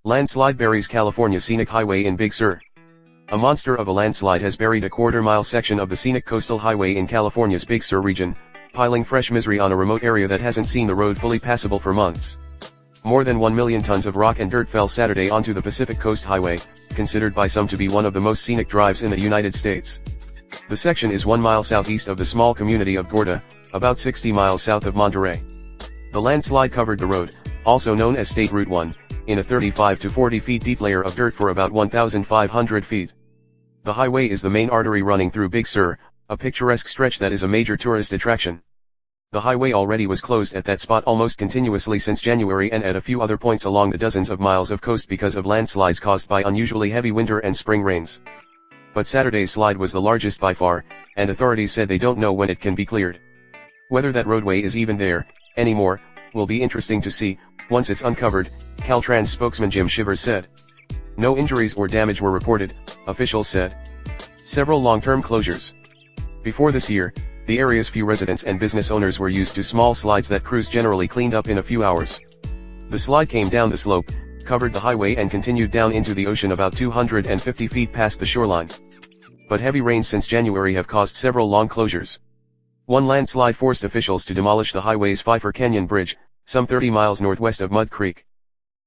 Landslide buries California scenic highway in Big Sur. A monster of a landslide has buried a quarter-mile section of the scenic coastal highway in California's Big Sur region, piling fresh misery on a remote area that hasn't seen the road fully passable for months. More than 1 million tons of rock and dirt fell Saturday onto the Pacific Coast Highway, considered by some to be one of the most scenic drives in the United States. The section is 1 mile southeast of the small community of Gorda, about 60 miles south of Monterey. The landslide covered the road, also known as State Route 1, in a 35 to 40 feet deep layer of dirt for about 1,500 feet. The highway is the main artery running through Big Sur, a picturesque stretch that is a major tourist attraction. The highway already was closed at that spot almost continuously since January and at a few other points along the dozens of miles of coast because of landslides caused by unusually heavy winter and spring rains. But Saturday's slide was the largest by far, and authorities said they don't know when it can be cleared. Whether that roadway is even there, anymore, will be interesting to see, once it's uncovered, Caltrans spokesman Jim Shivers said. No injuries or damage were reported, officials said. Several long-term closures. Before this year, the area's few residents and business owners were used to small slides that crews generally cleaned up in a few hours. The slide came down the slope, covered the highway and continued down into the ocean about 250 feet past the shoreline. But heavy rains since January have caused several long closures. One landslide forced officials to demolish the highway's Pfeiffer Canyon Bridge, some 30 miles northwest of Mud Creek.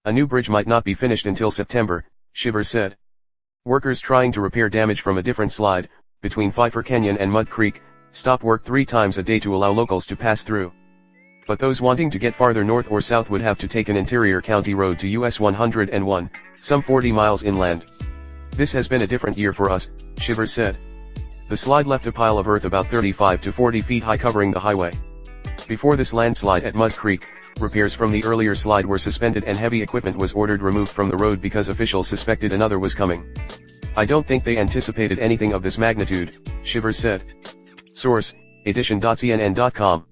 A new bridge might not be finished until September, Shivers said. Workers trying to repair damage from a different slide, between Pfeiffer Canyon and Mud Creek, stop work 3 times a day to allow locals to pass through. But those wanting to get farther north or south would have to take an interior county road to US 101, some 40 miles inland. This has been a different year for us, Shivers said. The slide left a pile of earth about 35 to 40 feet high covering the highway. Before this landslide at Mud Creek, repairs from the earlier slide were suspended and heavy equipment was ordered removed from the road because officials suspected another was coming. I don't think they anticipated anything of this magnitude, Shivers said. Source, edition.cnn.com.